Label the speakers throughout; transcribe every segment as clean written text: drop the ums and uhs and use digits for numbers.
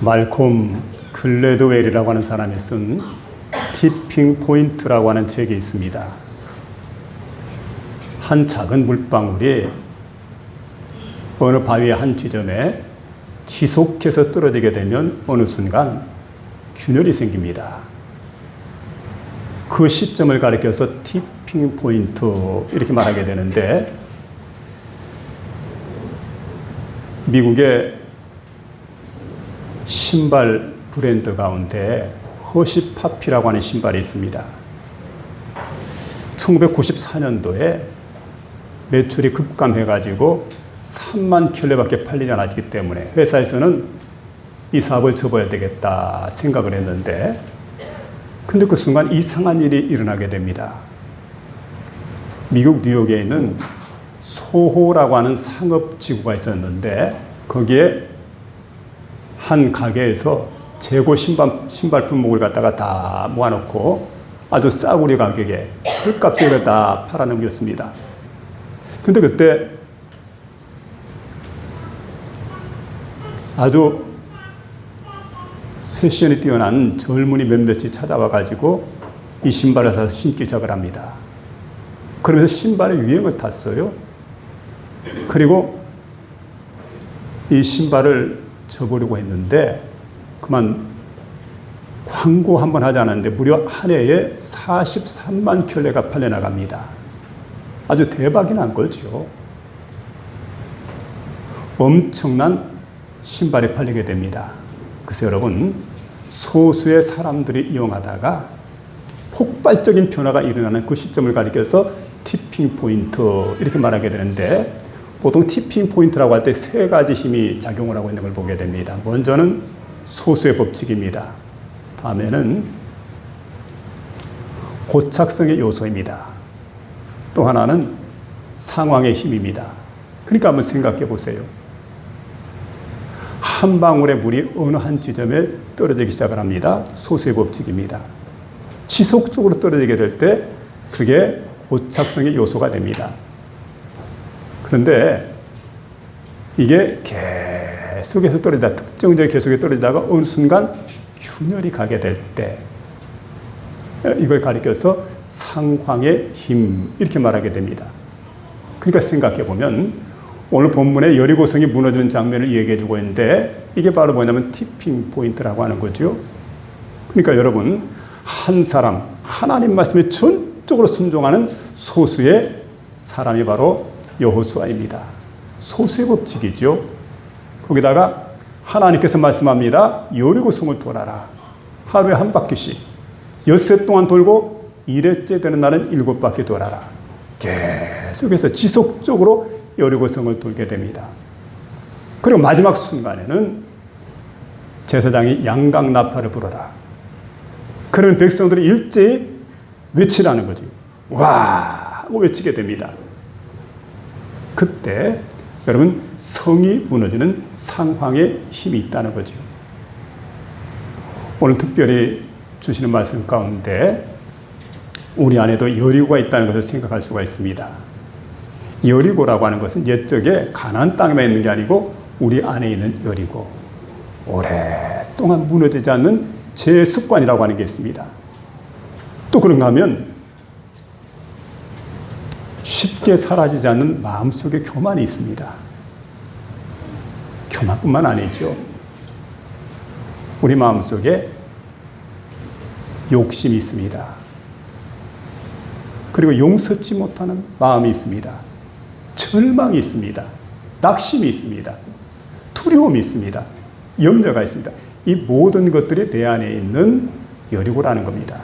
Speaker 1: 말콤 글래드웰이라고 하는 사람이 쓴 티핑 포인트라고 하는 책이 있습니다. 한 작은 물방울이 어느 바위의 한 지점에 지속해서 떨어지게 되면 어느 순간 균열이 생깁니다. 그 시점을 가리켜서 티핑 포인트 이렇게 말하게 되는데, 미국의 신발 브랜드 가운데 허시파피라고 하는 신발이 있습니다. 1994년도에 매출이 급감해가지고 3만 켤레밖에 팔리지 않았기 때문에 회사에서는 이 사업을 접어야 되겠다 생각을 했는데, 근데 그 순간 이상한 일이 일어나게 됩니다. 미국 뉴욕에 있는 소호라고 하는 상업지구가 있었는데, 거기에 한 가게에서 재고 신발 품목을 갖다가 다 모아놓고 아주 싸구려 가격에 헐값에 다 팔아넘겼습니다. 근데 그때 아주 패션이 뛰어난 젊은이 몇몇이 찾아와 가지고 이 신발을 사서 신기 시작을 합니다. 그러면서 신발의 유행을 탔어요. 그리고 이 신발을 접으려고 했는데 그만 광고 한번 하지 않았는데 무려 한 해에 43만 켤레가 팔려나갑니다. 아주 대박이 난 거죠. 엄청난 신발이 팔리게 됩니다. 그래서 여러분, 소수의 사람들이 이용하다가 폭발적인 변화가 일어나는 그 시점을 가리켜서 티핑 포인트 이렇게 말하게 되는데, 보통 티핑 포인트라고 할 때 세 가지 힘이 작용을 하고 있는 걸 보게 됩니다. 먼저는 소수의 법칙입니다. 다음에는 고착성의 요소입니다. 또 하나는 상황의 힘입니다. 그러니까 한번 생각해 보세요. 한 방울의 물이 어느 한 지점에 떨어지기 시작을 합니다. 소수의 법칙입니다. 지속적으로 떨어지게 될 때 그게 고착성의 요소가 됩니다. 그런데 이게 계속해서 떨어지다, 특정적인 계속해서 떨어지다가 어느 순간 균열이 가게 될 때, 이걸 가리켜서 상황의 힘 이렇게 말하게 됩니다. 그러니까 생각해 보면 오늘 본문에 여리고성이 무너지는 장면을 얘기해 주고 있는데, 이게 바로 뭐냐면 티핑 포인트라고 하는 거죠. 그러니까 여러분, 한 사람, 하나님 말씀에 전적으로 순종하는 소수의 사람이 바로 여호수아입니다. 소수의 법칙이죠. 거기다가 하나님께서 말씀합니다. 여리고성을 돌아라. 하루에 한 바퀴씩. 엿새 동안 돌고 일회째 되는 날은 7바퀴 돌아라. 계속해서 지속적으로 여리고성을 돌게 됩니다. 그리고 마지막 순간에는 제사장이 양강나팔을 불어라. 그러면 백성들이 일제히 외치라는 거죠. 와! 하고 외치게 됩니다. 그때 여러분, 성이 무너지는 상황에 힘이 있다는 거죠. 오늘 특별히 주시는 말씀 가운데 우리 안에도 여리고가 있다는 것을 생각할 수가 있습니다. 여리고라고 하는 것은 옛적에 가나안 땅에만 있는 게 아니고 우리 안에 있는 여리고, 오랫동안 무너지지 않는 제 습관이라고 하는 게 있습니다. 또 그런가 하면 쉽게 사라지지 않는 마음속의 교만이 있습니다. 교만뿐만 아니죠. 우리 마음속에 욕심이 있습니다. 그리고 용서치 못하는 마음이 있습니다. 절망이 있습니다. 낙심이 있습니다. 두려움이 있습니다. 염려가 있습니다. 이 모든 것들이 내 안에 있는 여리고라는 겁니다.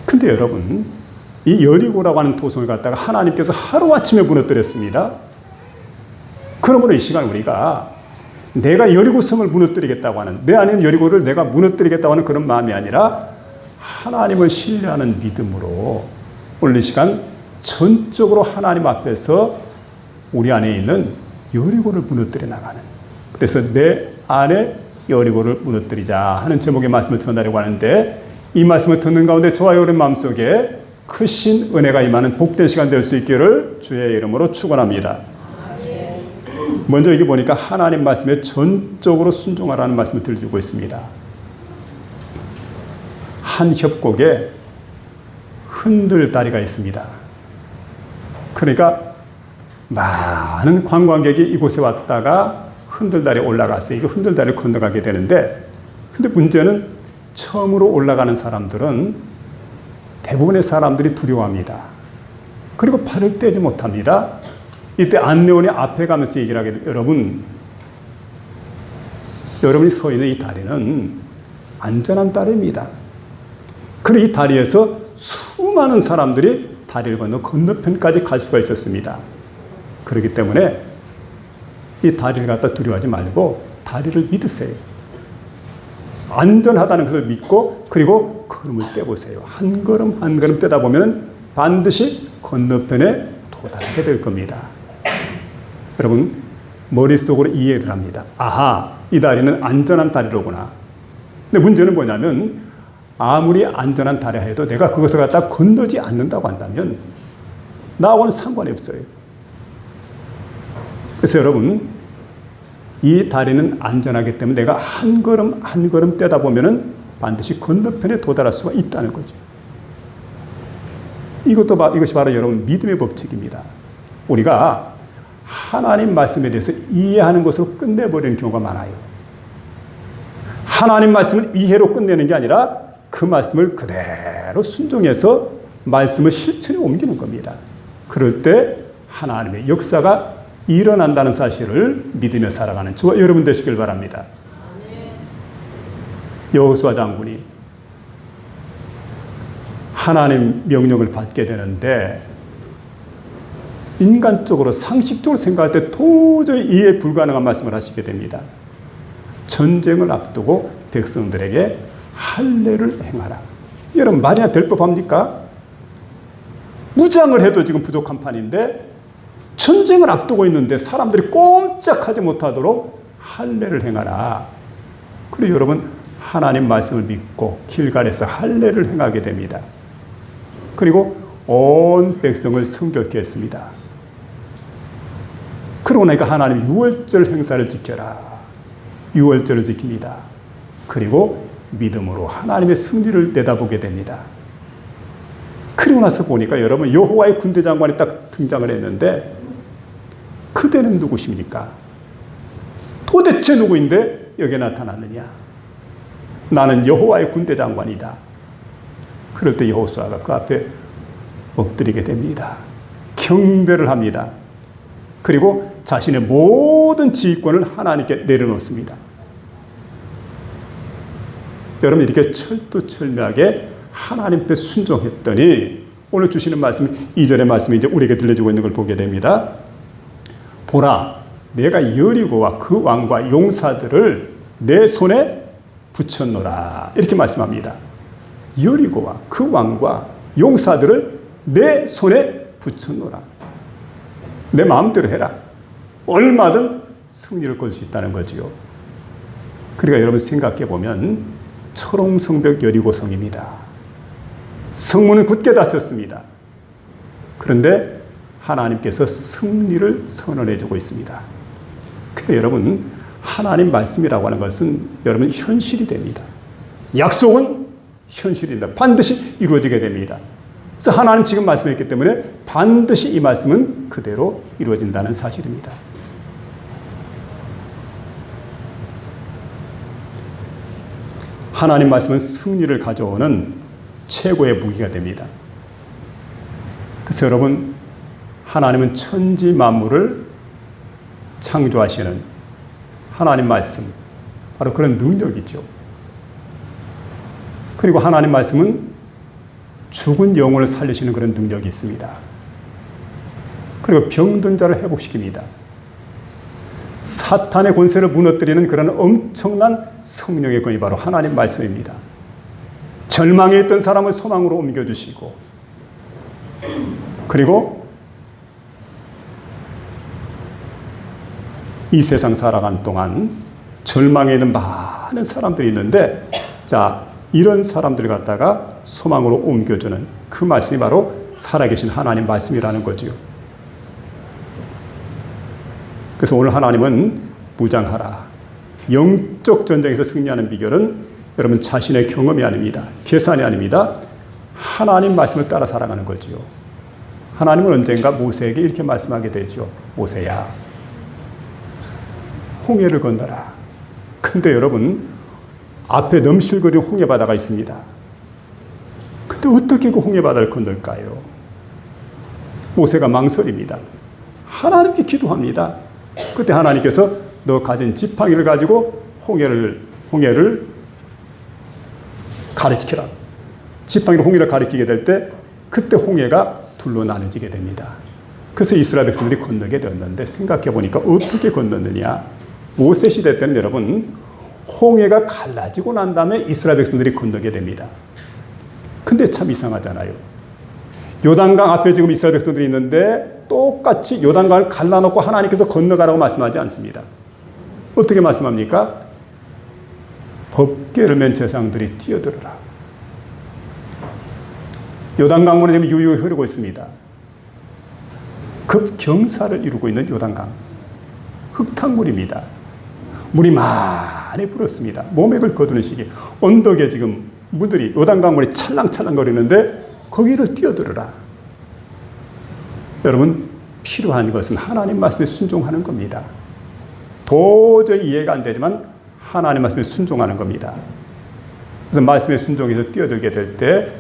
Speaker 1: 근데 여러분, 이 여리고라고 하는 도성을 갖다가 하나님께서 하루아침에 무너뜨렸습니다. 그러므로 이 시간 우리가 내가 여리고성을 무너뜨리겠다고 하는, 내 안에 있는 여리고를 내가 무너뜨리겠다고 하는 그런 마음이 아니라 하나님을 신뢰하는 믿음으로 오늘 이 시간 전적으로 하나님 앞에서 우리 안에 있는 여리고를 무너뜨려 나가는, 그래서 내 안에 여리고를 무너뜨리자 하는 제목의 말씀을 전하려고 하는데, 이 말씀을 듣는 가운데 저와 여러분 마음속에 크신 은혜가 임하는 복된 시간 될 수 있기를 주의 이름으로 축원합니다. 먼저 여기 보니까 하나님 말씀에 전적으로 순종하라는 말씀을 들려주고 있습니다. 한 협곡에 흔들다리가 있습니다. 그러니까 많은 관광객이 이곳에 왔다가 흔들다리에 올라가서 이거 흔들다리를 건너가게 되는데, 근데 문제는 처음으로 올라가는 사람들은 대부분의 사람들이 두려워합니다. 그리고 팔을 떼지 못합니다. 이때 안내원이 앞에 가면서 얘기를 하게 돼요. 여러분이 서 있는 이 다리는 안전한 다리입니다. 그리고 이 다리에서 수많은 사람들이 다리를 건너 건너편까지 갈 수가 있었습니다. 그렇기 때문에 이 다리를 갖다 두려워하지 말고 다리를 믿으세요. 안전하다는 것을 믿고 그리고 걸음을 떼보세요. 한 걸음 한 걸음 떼다 보면 반드시 건너편에 도달하게 될 겁니다. 여러분 머릿속으로 이해를 합니다. 아하, 이 다리는 안전한 다리로구나. 근데 문제는 뭐냐면 아무리 안전한 다리라 해도 내가 그것을 갖다 건너지 않는다고 한다면 나하고는 상관이 없어요. 그래서 여러분 이 다리는 안전하기 때문에 내가 한 걸음 한 걸음 떼다 보면은 반드시 건너편에 도달할 수가 있다는 거죠. 이것이 바로 여러분 믿음의 법칙입니다. 우리가 하나님 말씀에 대해서 이해하는 것으로 끝내버리는 경우가 많아요. 하나님 말씀을 이해로 끝내는 게 아니라 그 말씀을 그대로 순종해서 말씀을 실천에 옮기는 겁니다. 그럴 때 하나님의 역사가 일어난다는 사실을 믿으며 살아가는 저와 여러분 되시길 바랍니다. 여호수아 장군이 하나님 명령을 받게 되는데 인간적으로 상식적으로 생각할 때 도저히 이해 불가능한 말씀을 하시게 됩니다. 전쟁을 앞두고 백성들에게 할례를 행하라. 여러분 말이나 될 법합니까? 무장을 해도 지금 부족한 판인데 전쟁을 앞두고 있는데 사람들이 꼼짝하지 못하도록 할례를 행하라. 그리고 여러분 하나님 말씀을 믿고 길갈에서 할례를 행하게 됩니다. 그리고 온 백성을 성결케 했습니다. 그러고 나니까 하나님 유월절 행사를 지켜라. 유월절을 지킵니다. 그리고 믿음으로 하나님의 승리를 내다보게 됩니다. 그리고 나서 보니까 여러분 여호와의 군대 장관이 딱 등장을 했는데 그대는 누구십니까? 도대체 누구인데 여기에 나타났느냐? 나는 여호와의 군대 장관이다. 그럴 때 여호수아가 그 앞에 엎드리게 됩니다. 경배를 합니다. 그리고 자신의 모든 지휘권을 하나님께 내려놓습니다. 여러분 이렇게 철두철미하게 하나님께 순종했더니 오늘 주시는 말씀 2절의 말씀이 이제 우리에게 들려주고 있는 걸 보게 됩니다. 보라, 내가 여리고와 그 왕과 용사들을 내 손에 붙였노라. 이렇게 말씀합니다. 여리고와 그 왕과 용사들을 내 손에 붙였노라. 내 마음대로 해라. 얼마든 승리를 거둘 수 있다는 거지요. 그러니까 여러분 생각해 보면 철옹성벽 여리고성입니다. 성문을 굳게 닫혔습니다. 그런데 하나님께서 승리를 선언해 주고 있습니다. 그래서 여러분 하나님 말씀이라고 하는 것은 여러분 현실이 됩니다. 약속은 현실이 된다. 반드시 이루어지게 됩니다. 그래서 하나님 지금 말씀했기 때문에 반드시 이 말씀은 그대로 이루어진다는 사실입니다. 하나님 말씀은 승리를 가져오는 최고의 무기가 됩니다. 그래서 여러분 하나님은 천지 만물을 창조하시는 하나님 말씀, 바로 그런 능력이죠. 그리고 하나님 말씀은 죽은 영혼을 살리시는 그런 능력이 있습니다. 그리고 병든 자를 회복시킵니다. 사탄의 권세를 무너뜨리는 그런 엄청난 성령의 권위 바로 하나님 말씀입니다. 절망에 있던 사람을 소망으로 옮겨주시고 그리고 이 세상 살아가는 동안 절망에 있는 많은 사람들이 있는데 자 이런 사람들을 갖다가 소망으로 옮겨주는 그 말씀이 바로 살아계신 하나님 말씀이라는 거죠. 그래서 오늘 하나님은 무장하라. 영적 전쟁에서 승리하는 비결은 여러분 자신의 경험이 아닙니다. 계산이 아닙니다. 하나님 말씀을 따라 살아가는 거지요. 하나님은 언젠가 모세에게 이렇게 말씀하게 되죠. 모세야, 홍해를 건너라. 근데 여러분, 앞에 넘실거리는 홍해바다가 있습니다. 근데 어떻게 그 홍해바다를 건널까요? 모세가 망설입니다. 하나님께 기도합니다. 그때 하나님께서 너 가진 지팡이를 가지고 홍해를 가르치라. 지팡이로 홍해를 가리키게 될 때 그때 홍해가 둘로 나눠지게 됩니다. 그래서 이스라엘 백성들이 건너게 되었는데 생각해 보니까 어떻게 건넜느냐. 모세 시대 때는 여러분 홍해가 갈라지고 난 다음에 이스라엘 백성들이 건너게 됩니다. 근데 참 이상하잖아요. 요단강 앞에 지금 이스라엘 백성들이 있는데 똑같이 요단강을 갈라놓고 하나님께서 건너가라고 말씀하지 않습니다. 어떻게 말씀합니까? 법궤를 맨 제사장들이 뛰어들어라. 요단강물이 지금 유유히 흐르고 있습니다. 급경사를 이루고 있는 요단강. 흙탕물입니다. 물이 많이 불었습니다. 몸액을 거두는 시기. 언덕에 지금 물들이 요단강물이 찰랑찰랑 거리는데 거기를 뛰어들어라. 여러분, 필요한 것은 하나님 말씀에 순종하는 겁니다. 도저히 이해가 안 되지만 하나님 말씀에 순종하는 겁니다. 그래서 말씀에 순종해서 뛰어들게 될 때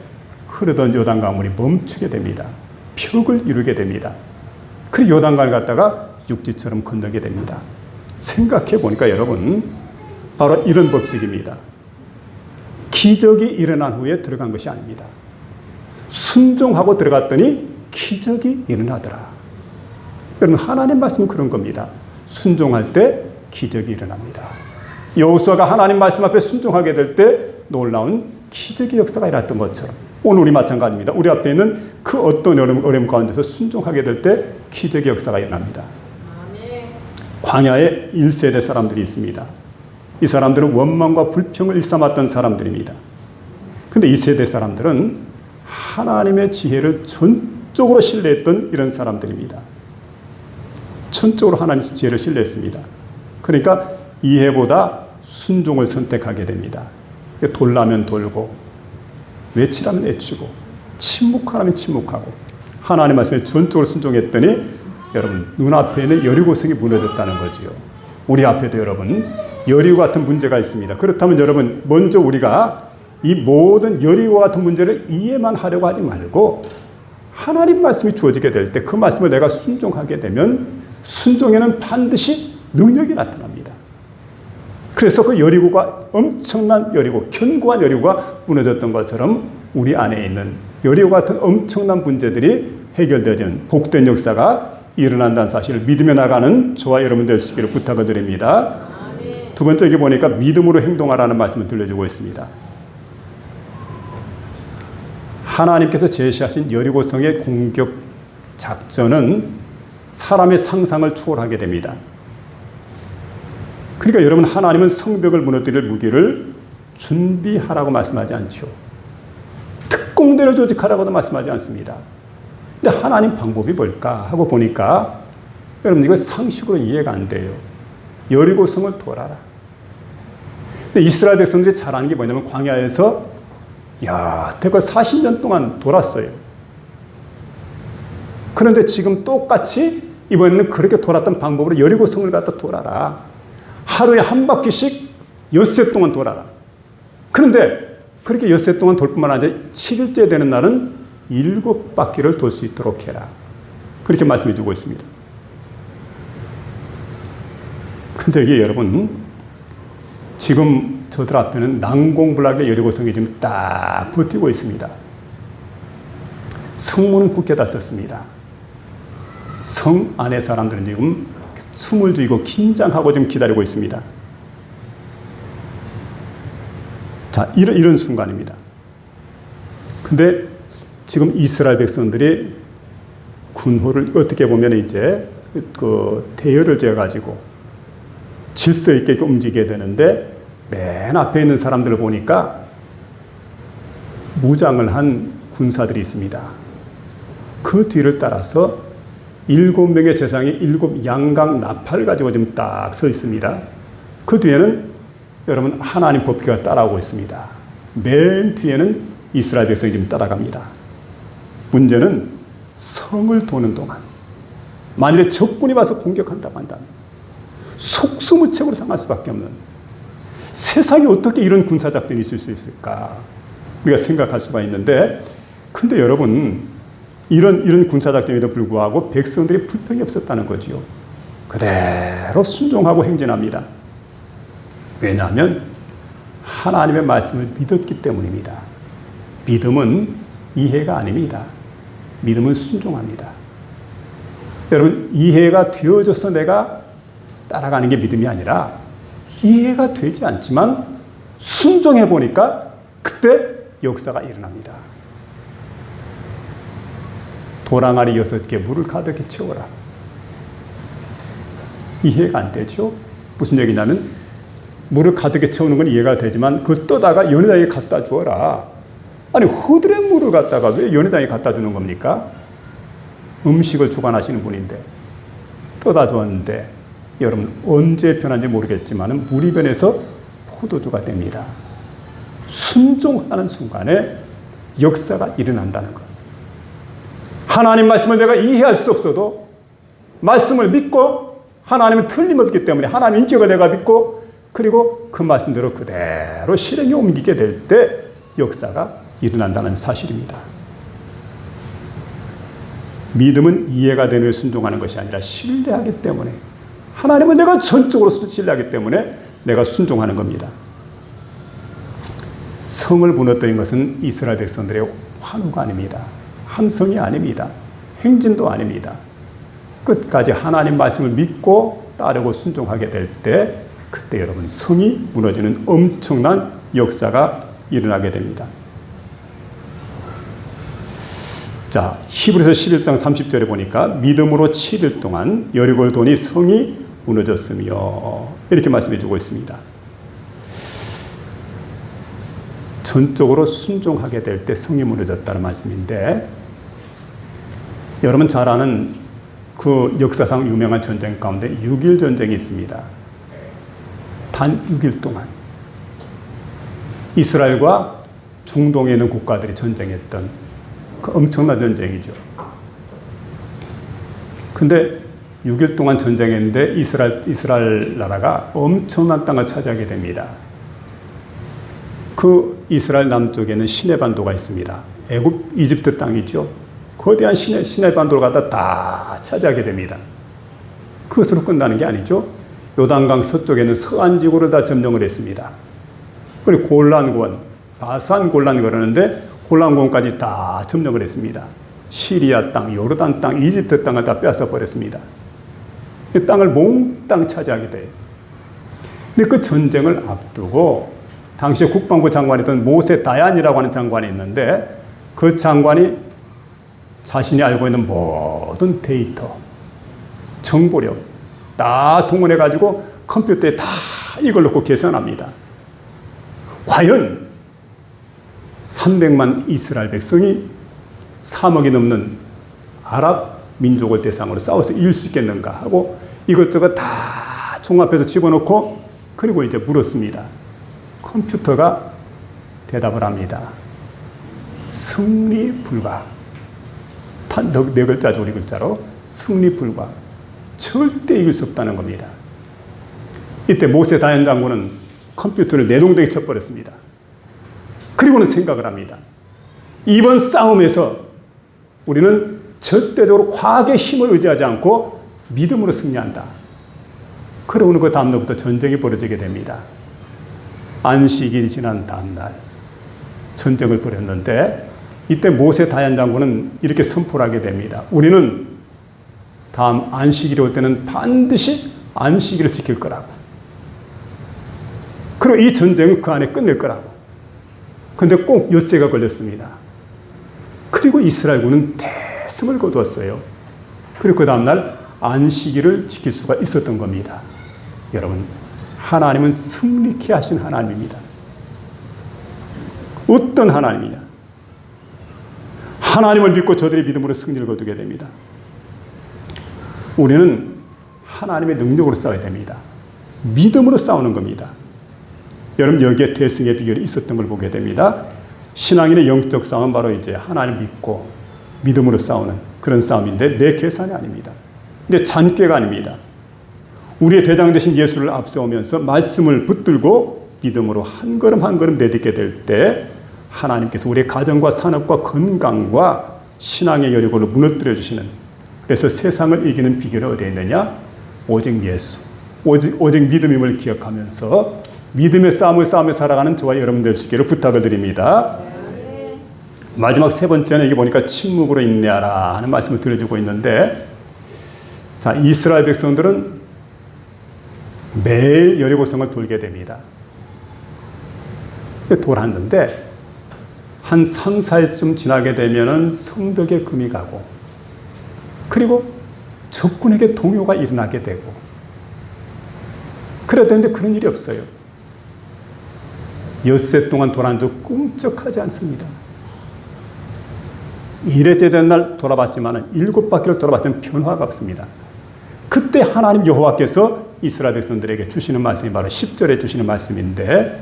Speaker 1: 흐르던 요단강물이 멈추게 됩니다. 벽을 이루게 됩니다. 그리고 요단강을 갖다가 육지처럼 건너게 됩니다. 생각해 보니까 여러분, 바로 이런 법칙입니다. 기적이 일어난 후에 들어간 것이 아닙니다. 순종하고 들어갔더니 기적이 일어나더라. 여러분, 하나님 말씀은 그런 겁니다. 순종할 때 기적이 일어납니다. 여호수아가 하나님 말씀 앞에 순종하게 될 때 놀라운 기적의 역사가 일어났던 것처럼 오늘 우리 마찬가지입니다. 우리 앞에 있는 그 어떤 어려움 가운데서 순종하게 될 때 기적의 역사가 일어납니다. 광야에 1세대 사람들이 있습니다. 이 사람들은 원망과 불평을 일삼았던 사람들입니다. 그런데 2세대 사람들은 하나님의 지혜를 전적으로 신뢰했던 이런 사람들입니다. 전적으로 하나님의 지혜를 신뢰했습니다. 그러니까 이해보다 순종을 선택하게 됩니다. 돌라면 돌고 외치라면 외치고 침묵하라면 침묵하고 하나님 말씀에 전적으로 순종했더니 여러분 눈앞에 있는 여리고성이 무너졌다는 거지요. 우리 앞에도 여러분 여리고 같은 문제가 있습니다. 그렇다면 여러분 먼저 우리가 이 모든 여리고 같은 문제를 이해만 하려고 하지 말고 하나님 말씀이 주어지게 될 때 그 말씀을 내가 순종하게 되면 순종에는 반드시 능력이 나타납니다. 그래서 그 여리고가 엄청난 여리고, 견고한 여리고가 무너졌던 것처럼 우리 안에 있는 여리고 같은 엄청난 문제들이 해결되어지는 복된 역사가 일어난다는 사실을 믿으며 나가는 저와 여러분 되시기를 부탁을 드립니다. 두 번째 여기 보니까 믿음으로 행동하라는 말씀을 들려주고 있습니다. 하나님께서 제시하신 여리고성의 공격 작전은 사람의 상상을 초월하게 됩니다. 그러니까 여러분 하나님은 성벽을 무너뜨릴 무기를 준비하라고 말씀하지 않죠. 특공대를 조직하라고도 말씀하지 않습니다. 근데 하나님 방법이 뭘까 하고 보니까 여러분 이거 상식으로 이해가 안 돼요. 여리고성을 돌아라. 근데 이스라엘 백성들이 잘하는 게 뭐냐면 광야에서 대거 40년 동안 돌았어요. 그런데 지금 똑같이 이번에는 그렇게 돌았던 방법으로 여리고성을 갖다 돌아라. 하루에 한 바퀴씩 엿새 동안 돌아라. 그런데 그렇게 엿새 동안 돌 뿐만 아니라 7일째 되는 날은 7바퀴를 돌 수 있도록 해라. 그렇게 말씀해 주고 있습니다. 근데 이게 여러분 지금 저들 앞에는 난공불락의 여리고성이 지금 딱 버티고 있습니다. 성문은 굳게 닫혔습니다. 성 안의 사람들은 지금 숨을 죽이고 긴장하고 지금 기다리고 있습니다. 자, 이런 순간입니다. 근데 지금 이스라엘 백성들이 군호를 어떻게 보면 이제 그 대열을 재가지고 질서 있게 움직여야 되는데 맨 앞에 있는 사람들을 보니까 무장을 한 군사들이 있습니다. 그 뒤를 따라서 7명의 제상이 7 양각 나팔을 가지고 지금 딱 서 있습니다. 그 뒤에는 여러분 하나님 법궤가 따라오고 있습니다. 맨 뒤에는 이스라엘 백성이 지금 따라갑니다. 문제는 성을 도는 동안 만일에 적군이 와서 공격한다고 한다면 속수무책으로 당할 수밖에 없는, 세상에 어떻게 이런 군사작전이 있을 수 있을까 우리가 생각할 수가 있는데, 근데 여러분 이런 군사작전에도 불구하고 백성들이 불평이 없었다는 거지요. 그대로 순종하고 행진합니다. 왜냐하면 하나님의 말씀을 믿었기 때문입니다. 믿음은 이해가 아닙니다. 믿음은 순종합니다. 여러분, 이해가 되어져서 내가 따라가는 게 믿음이 아니라 이해가 되지 않지만 순종해 보니까 그때 역사가 일어납니다. 도랑아리 6개 물을 가득히 채워라. 이해가 안 되죠? 무슨 얘기냐면 물을 가득히 채우는 건 이해가 되지만 그 떠다가 연회장에 갖다 주어라. 아니 허드렛 물을 갖다가 왜 연회장에 갖다 주는 겁니까? 음식을 주관하시는 분인데 떠다 주었는데 여러분 언제 변한지 모르겠지만 물이 변해서 포도주가 됩니다. 순종하는 순간에 역사가 일어난다는 것. 하나님 말씀을 내가 이해할 수 없어도 말씀을 믿고 하나님은 틀림없기 때문에 하나님 인격을 내가 믿고 그리고 그 말씀대로 그대로 실행에 옮기게 될 때 역사가 일어난다는 사실입니다. 믿음은 이해가 되는 후에 순종하는 것이 아니라 신뢰하기 때문에, 하나님은 내가 전적으로 신뢰하기 때문에 내가 순종하는 겁니다. 성을 무너뜨린 것은 이스라엘 백성들의 환우가 아닙니다. 함성이 아닙니다. 행진도 아닙니다. 끝까지 하나님 말씀을 믿고 따르고 순종하게 될 때 그때 여러분 성이 무너지는 엄청난 역사가 일어나게 됩니다. 자, 히브리서 11장 30절에 보니까 믿음으로 7일 동안 여리고를 도니 성이 무너졌으며 이렇게 말씀해 주고 있습니다. 전적으로 순종하게 될 때 성이 무너졌다는 말씀인데, 여러분 잘 아는 그 역사상 유명한 전쟁 가운데 6.1 전쟁이 있습니다. 단 6일 동안 이스라엘과 중동에 있는 국가들이 전쟁했던 그 엄청난 전쟁이죠. 근데 6일 동안 전쟁했는데 이스라엘 나라가 엄청난 땅을 차지하게 됩니다. 그 이스라엘 남쪽에는 시내반도가 있습니다. 이집트 땅이죠. 거대한 시내반도를 갖다 다 차지하게 됩니다. 그것으로 끝나는 게 아니죠. 요단강 서쪽에는 서안 지구를 다 점령을 했습니다. 그리고 골란권, 바산 골란 그러는데 골란권까지 다 점령을 했습니다. 시리아 땅, 요르단 땅, 이집트 땅을 다 빼앗아 버렸습니다. 이 땅을 몽땅 차지하게 돼요. 근데 그 전쟁을 앞두고 당시 국방부 장관이던 모세 다얀이라고 하는 장관이 있는데, 그 장관이 자신이 알고 있는 모든 데이터, 정보력 다 동원해가지고 컴퓨터에 다 이걸 넣고 계산합니다. 과연 300만 이스라엘 백성이 3억이 넘는 아랍 민족을 대상으로 싸워서 이길 수 있겠는가 하고 이것저것 다 종합해서 집어넣고 그리고 이제 물었습니다. 컴퓨터가 대답을 합니다. 승리 불가. 네 글자죠, 우리 글자로. 승리 불가. 절대 이길 수 없다는 겁니다. 이때 모세 다얀 장군은 컴퓨터를 내동댕이 쳐버렸습니다. 그리고는 생각을 합니다. 이번 싸움에서 우리는 절대적으로 과학의 힘을 의지하지 않고 믿음으로 승리한다. 그러고는 그 다음날부터 전쟁이 벌어지게 됩니다. 안식일이 지난 다음날 전쟁을 벌였는데, 이때 모세 다얀 장군은 이렇게 선포를 하게 됩니다. 우리는 다음 안식일이 올 때는 반드시 안식일을 지킬 거라고. 그리고 이 전쟁은 그 안에 끝낼 거라고. 그런데 꼭 엿새가 걸렸습니다. 그리고 이스라엘군은 대승을 거두었어요. 그리고 그 다음날 안식일을 지킬 수가 있었던 겁니다. 여러분, 하나님은 승리케 하신 하나님입니다. 어떤 하나님이냐? 하나님을 믿고 저들이 믿음으로 승리를 거두게 됩니다. 우리는 하나님의 능력으로 싸워야 됩니다. 믿음으로 싸우는 겁니다. 여러분 여기에 대승의 비결이 있었던 걸 보게 됩니다. 신앙인의 영적 싸움은 바로 이제 하나님을 믿고 믿음으로 싸우는 그런 싸움인데 내 계산이 아닙니다. 근데 잔꾀가 아닙니다. 우리의 대장 되신 예수를 앞세우면서 말씀을 붙들고 믿음으로 한 걸음 한 걸음 내딛게 될 때 하나님께서 우리의 가정과 산업과 건강과 신앙의 여리고를 무너뜨려 주시는, 그래서 세상을 이기는 비결이 어디에 있느냐? 오직 예수, 오직 믿음임을 기억하면서 믿음의 싸움을 싸우며 살아가는 저와 여러분 되시기를 부탁을 드립니다. 마지막 세 번째는 여기 보니까 침묵으로 인내하라 하는 말씀을 들려주고 있는데, 자, 이스라엘 백성들은 매일 여리고성을 돌게 됩니다. 돌았는데 한 3, 4일쯤 지나게 되면은 성벽에 금이 가고, 그리고 적군에게 동요가 일어나게 되고, 그래야 되는데 그런 일이 없어요. 엿새 동안 돌았는데도 꿈쩍하지 않습니다. 일회째 된 날 돌아봤지만 7바퀴를 돌아봤지만 변화가 없습니다. 그때 하나님 여호와께서 이스라엘 백성들에게 주시는 말씀이 바로 10절에 주시는 말씀인데,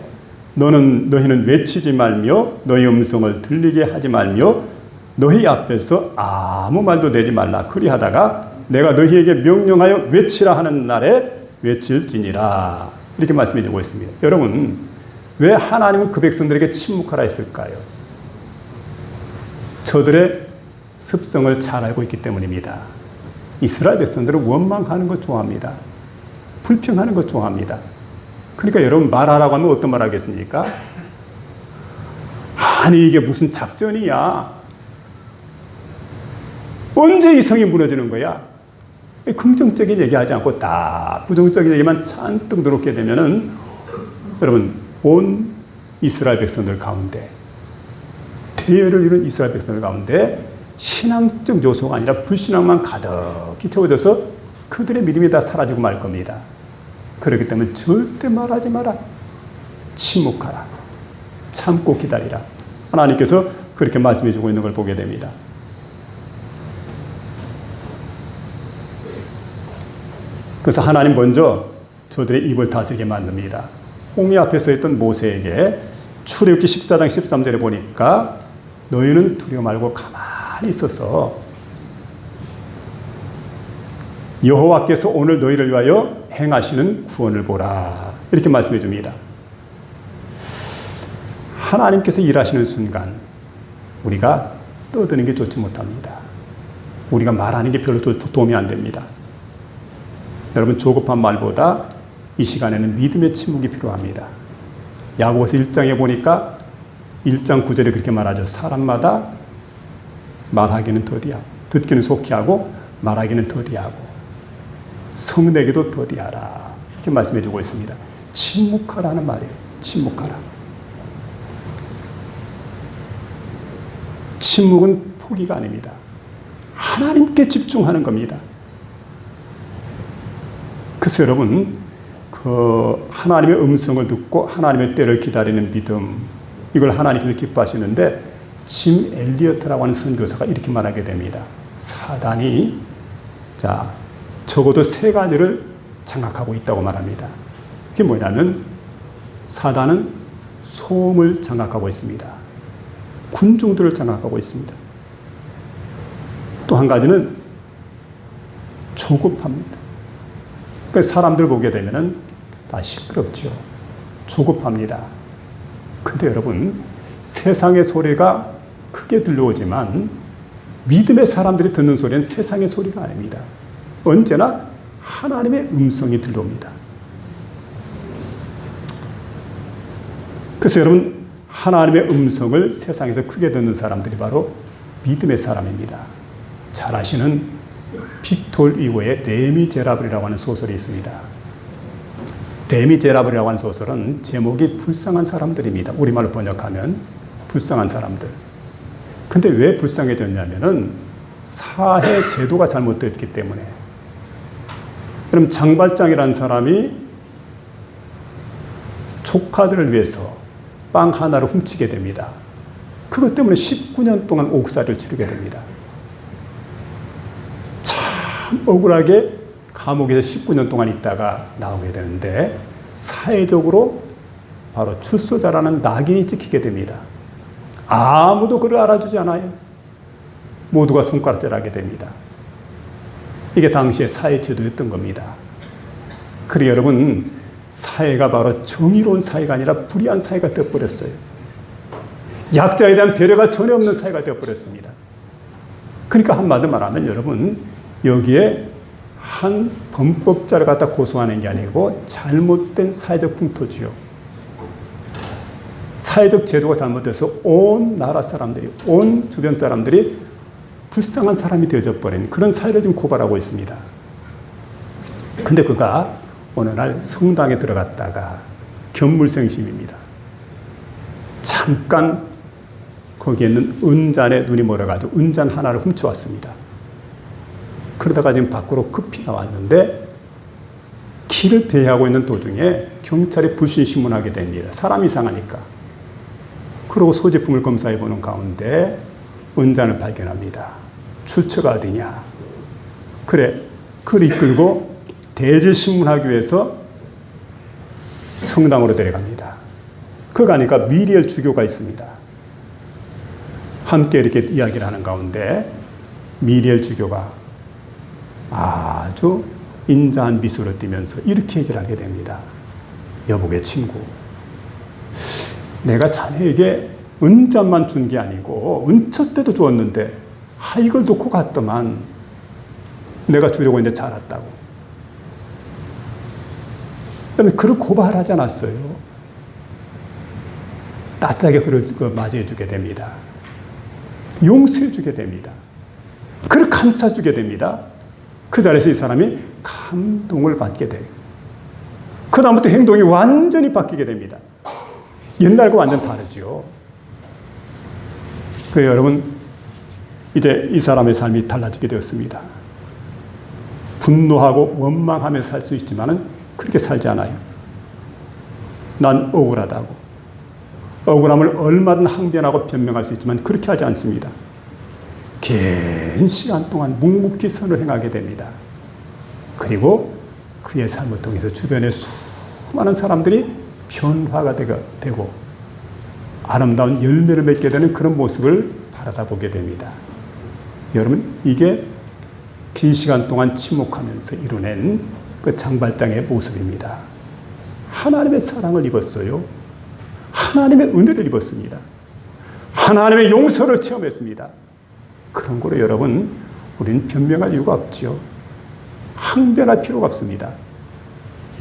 Speaker 1: 너희는 외치지 말며 너희 음성을 들리게 하지 말며 너희 앞에서 아무 말도 내지 말라. 그리하다가 내가 너희에게 명령하여 외치라 하는 날에 외칠지니라. 이렇게 말씀해 주고 있습니다. 여러분, 왜 하나님은 그 백성들에게 침묵하라 했을까요? 저들의 습성을 잘 알고 있기 때문입니다. 이스라엘 백성들은 원망하는 것 좋아합니다. 불평하는 것 좋아합니다. 그러니까 여러분, 말하라고 하면 어떤 말 하겠습니까? 아니 이게 무슨 작전이야? 언제 이 성이 무너지는 거야? 긍정적인 얘기하지 않고 다 부정적인 얘기만 잔뜩 들어오게 되면은 여러분, 온 이스라엘 백성들 가운데, 대열을 이룬 이스라엘 백성들 가운데 신앙적 요소가 아니라 불신앙만 가득히 채워져서 그들의 믿음이 다 사라지고 말 겁니다. 그렇기 때문에 절대 말하지 마라. 침묵하라. 참고 기다리라. 하나님께서 그렇게 말씀해 주고 있는 걸 보게 됩니다. 그래서 하나님 먼저 저들의 입을 다스리게 만듭니다. 홍해 앞에 서 있던 모세에게 출애굽기 14장 13절에 보니까 너희는 두려워 말고 가만히 있어서 여호와께서 오늘 너희를 위하여 행하시는 구원을 보라. 이렇게 말씀해 줍니다. 하나님께서 일하시는 순간 우리가 떠드는 게 좋지 못합니다. 우리가 말하는 게 별로 도움이 안 됩니다. 여러분, 조급한 말보다 이 시간에는 믿음의 침묵이 필요합니다. 야고보서 1장에 보니까 1장 9절에 그렇게 말하죠. 사람마다 말하기는 더디하고 듣기는 속히 하고 말하기는 더디하고 성내기도 더디하라. 이렇게 말씀해 주고 있습니다. 침묵하라는 말이에요. 침묵하라. 침묵은 포기가 아닙니다. 하나님께 집중하는 겁니다. 그래서 여러분, 하나님의 음성을 듣고 하나님의 때를 기다리는 믿음, 이걸 하나님께서 기뻐하시는데, 짐 엘리어트라고 하는 선교사가 이렇게 말하게 됩니다. 사단이 적어도 3가지를 장악하고 있다고 말합니다. 그게 뭐냐면, 사단은 소음을 장악하고 있습니다. 군중들을 장악하고 있습니다. 또 한 가지는 조급합니다. 사람들 보게 되면은 다 시끄럽죠. 조급합니다. 근데 여러분, 세상의 소리가 크게 들려오지만 믿음의 사람들이 듣는 소리는 세상의 소리가 아닙니다. 언제나 하나님의 음성이 들려옵니다. 그래서 여러분, 하나님의 음성을 세상에서 크게 듣는 사람들이 바로 믿음의 사람입니다. 잘 아시는 빅톨 이고의 레미제라블이라고 하는 소설이 있습니다. 레미제라블이라고 하는 소설은 제목이 불쌍한 사람들입니다. 우리말로 번역하면 불쌍한 사람들. 근데 왜 불쌍해졌냐면은 사회 제도가 잘못됐기 때문에. 그럼 장발장이라는 사람이 조카들을 위해서 빵 하나를 훔치게 됩니다. 그것 때문에 19년 동안 옥살이를 치르게 됩니다. 참 억울하게 감옥에서 19년 동안 있다가 나오게 되는데 사회적으로 바로 출소자라는 낙인이 찍히게 됩니다. 아무도 그를 알아주지 않아요. 모두가 손가락질하게 됩니다. 이게 당시의 사회 제도였던 겁니다. 그래 여러분, 사회가 바로 정의로운 사회가 아니라 불의한 사회가 되어버렸어요. 약자에 대한 배려가 전혀 없는 사회가 되어버렸습니다. 그러니까 한마디로 말하면 여러분, 여기에 한 범법자를 갖다 고소하는 게 아니고 잘못된 사회적 풍토지요. 사회적 제도가 잘못돼서 온 나라 사람들이, 온 주변 사람들이 불쌍한 사람이 되어져 버린 그런 사회를 지금 고발하고 있습니다. 근데 그가 어느 날 성당에 들어갔다가 견물생심입니다. 잠깐 거기에 있는 은잔에 눈이 멀어가지고 은잔 하나를 훔쳐왔습니다. 그러다가 지금 밖으로 급히 나왔는데 길을 배회하고 있는 도중에 경찰이 불신신문하게 됩니다. 사람이 이상하니까. 그러고 소지품을 검사해보는 가운데 은잔을 발견합니다. 출처가 어디냐. 그래, 그를 이끌고 대질신문하기 위해서 성당으로 데려갑니다. 그 가니까 미리엘 주교가 있습니다. 함께 이렇게 이야기를 하는 가운데 미리엘 주교가 아주 인자한 미소를 띠면서 이렇게 얘기를 하게 됩니다. 여보게 친구, 내가 자네에게 은잔만 준 게 아니고 은처 때도 주었는데 이걸 놓고 갔더만 내가 주려고 했는데 잘 왔다고. 그러면 그를 고발하지 않았어요. 따뜻하게 그를 맞이해 주게 됩니다. 용서해 주게 됩니다. 그를 감싸 주게 됩니다. 그 자리에서 이 사람이 감동을 받게 돼요. 그 다음부터 행동이 완전히 바뀌게 됩니다. 옛날과 완전 다르죠. 그래서 여러분, 이제 이 사람의 삶이 달라지게 되었습니다. 분노하고 원망하며 살 수 있지만은 그렇게 살지 않아요. 난 억울하다고. 억울함을 얼마든 항변하고 변명할 수 있지만 그렇게 하지 않습니다. 긴 시간 동안 묵묵히 선을 행하게 됩니다. 그리고 그의 삶을 통해서 주변의 수많은 사람들이 변화가 되고 아름다운 열매를 맺게 되는 그런 모습을 바라다 보게 됩니다. 여러분, 이게 긴 시간 동안 침묵하면서 이뤄낸 그 장발장의 모습입니다. 하나님의 사랑을 입었어요. 하나님의 은혜를 입었습니다. 하나님의 용서를 체험했습니다. 그런 거로 여러분, 우리는 변명할 이유가 없죠. 항변할 필요가 없습니다.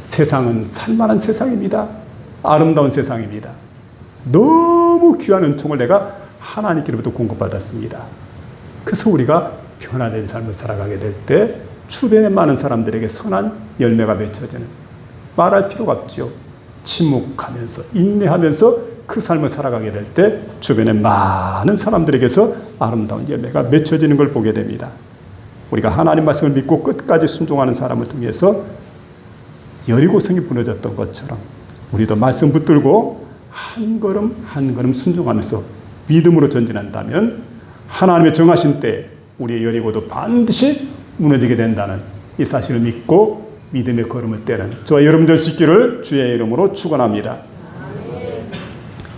Speaker 1: 세상은 살만한 세상입니다. 아름다운 세상입니다. 너무 귀한 은총을 내가 하나님께로부터 공급받았습니다. 그래서 우리가 변화된 삶을 살아가게 될 때 주변에 많은 사람들에게 선한 열매가 맺혀지는, 말할 필요가 없죠. 침묵하면서 인내하면서 그 삶을 살아가게 될 때 주변에 많은 사람들에게서 아름다운 열매가 맺혀지는 걸 보게 됩니다. 우리가 하나님 말씀을 믿고 끝까지 순종하는 사람을 통해서 여리고성이 무너졌던 것처럼 우리도 말씀 붙들고 한 걸음 한 걸음 순종하면서 믿음으로 전진한다면 하나님의 정하신 때 우리의 여리고도 반드시 무너지게 된다는 이 사실을 믿고 믿음의 걸음을 떼는 저와 여러분 될 수 있기를 주의 이름으로 축원합니다.